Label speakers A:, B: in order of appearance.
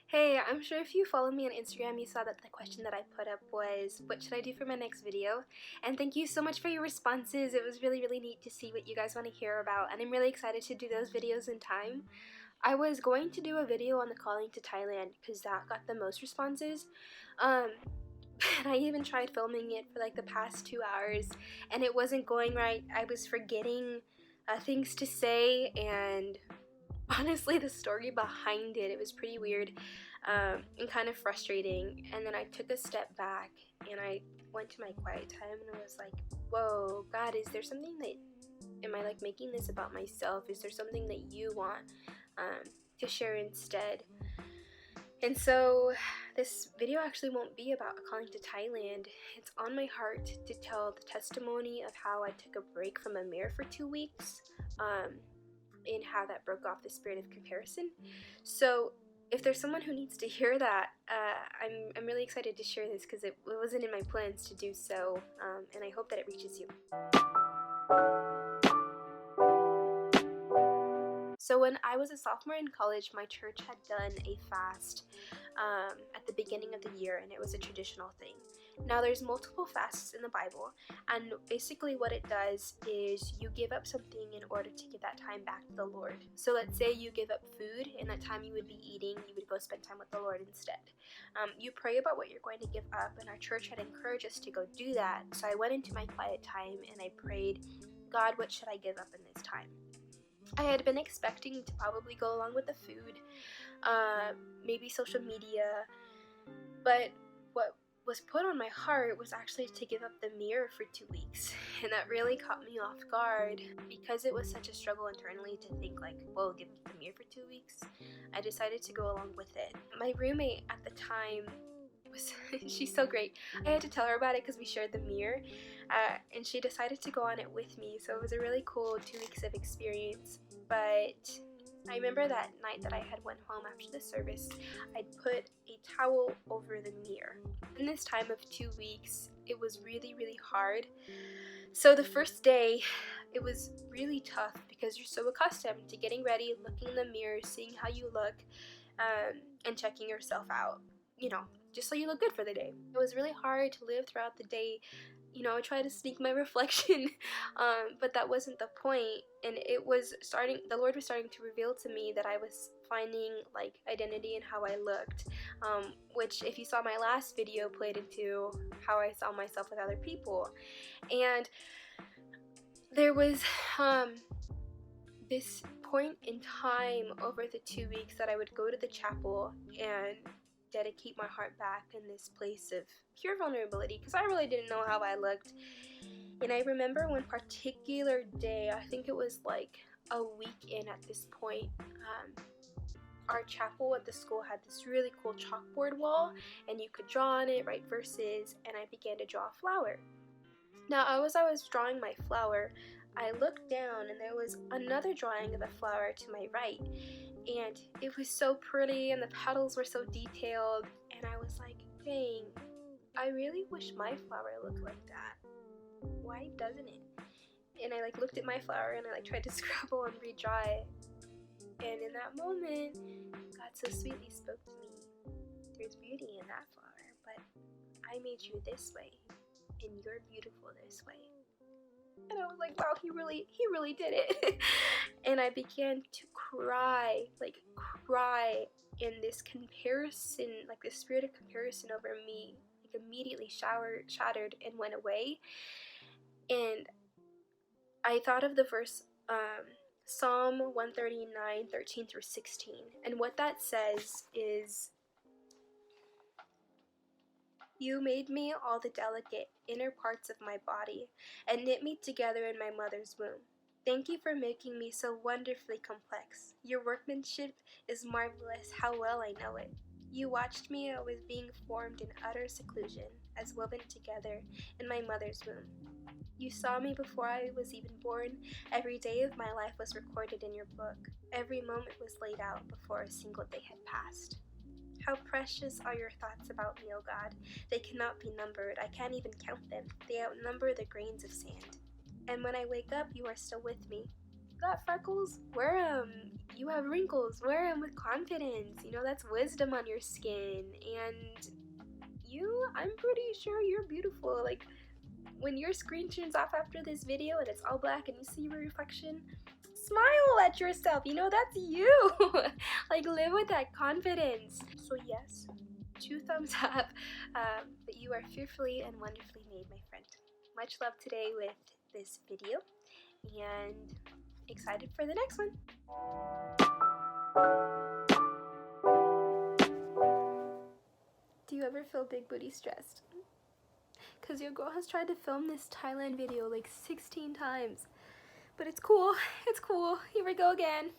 A: Hey, I'm sure if you follow me on Instagram, you saw that the question that I put up was, what should I do for my next video? And thank you so much for your responses. It was really neat to see what you guys want to hear about, and I'm really excited to do those videos in time. I was going to do a video on the calling to Thailand because that got the most responses. Um, and I even tried filming it for like the past 2 hours, and it wasn't going right. I was forgetting things to say, and honestly the story behind it was pretty weird, and kind of frustrating. And then I took a step back and I went to my quiet time and I was like, whoa, God, is there something that, am I like making this about myself? Is there something that you want to share instead? And so this video actually won't be about calling to Thailand. It's on my heart to tell the testimony of how I took a break from a mirror for 2 weeks, and how that broke off the spirit of comparison. So if there's someone who needs to hear that, I'm really excited to share this because it wasn't in my plans to do so, and I hope that it reaches you. So when I was a sophomore in college, my church had done a fast at the beginning of the year, and it was a traditional thing. Now there's multiple fasts in the Bible, and basically what it does is you give up something in order to give that time back to the Lord. So let's say you give up food, and that time you would be eating, you would go spend time with the Lord instead. You pray about what you're going to give up, and our church had encouraged us to go do that. So I went into my quiet time and I prayed, God, what should I give up in this time? I had been expecting to probably go along with the food, maybe social media, but what was put on my heart was actually to give up the mirror for 2 weeks, and that really caught me off guard because it was such a struggle internally to think like, whoa, give up the mirror for 2 weeks. I decided to go along with it. My roommate at the time was she's so great. I had to tell her about it because we shared the mirror, and she decided to go on it with me, so it was a really cool 2 weeks of experience. But I remember that night that I had went home after the service, I'd put a towel over the mirror. In this time of 2 weeks, it was really hard. So the first day, it was really tough because you're so accustomed to getting ready, looking in the mirror, seeing how you look, and checking yourself out, just so you look good for the day. It was really hard to live throughout the day. I tried to sneak my reflection, but that wasn't the point. And the Lord was starting to reveal to me that I was finding like identity in how I looked, which if you saw my last video played into how I saw myself with other people. And there was this point in time over the 2 weeks that I would go to the chapel and dedicate my heart back in this place of pure vulnerability because I really didn't know how I looked. And I remember one particular day, I think it was like a week in at this point, our chapel at the school had this really cool chalkboard wall, and you could draw on it, write verses, and I began to draw a flower. Now, as I was drawing my flower, I looked down and there was another drawing of a flower to my right, and it was so pretty and the petals were so detailed, and I was like, dang, I really wish my flower looked like that. Why doesn't it? And I looked at my flower and I tried to scribble and redraw it, and in that moment, God so sweetly spoke to me. There's beauty in that flower, but I made you this way, and you're beautiful this way. And I was like, wow, he really did it. And I began to cry in this comparison, like the spirit of comparison over me, immediately shattered and went away. And I thought of the verse, Psalm 139, 13 through 16. And what that says is, you made me all the delicate inner parts of my body and knit me together in my mother's womb. Thank you for making me so wonderfully complex. Your workmanship is marvelous, how well I know it. You watched me as I was being formed in utter seclusion, as woven together in my mother's womb. You saw me before I was even born. Every day of my life was recorded in your book. Every moment was laid out before a single day had passed. How precious are your thoughts about me, O God. They cannot be numbered. I can't even count them. They outnumber the grains of sand. And when I wake up, you are still with me. Got freckles? Wear 'em. you have wrinkles, wear them with confidence. You know, that's wisdom on your skin. And I'm pretty sure you're beautiful. Like, when your screen turns off after this video and it's all black and you see your reflection, smile at yourself. You know, that's you. Like, live with that confidence. So yes, 2 thumbs up. But you are fearfully and wonderfully made, my friend. Much love today with this video, and excited for the next one. Do you ever feel big booty stressed? Because your girl has tried to film this Thailand video like 16 times. But it's cool. It's cool. Here we go again.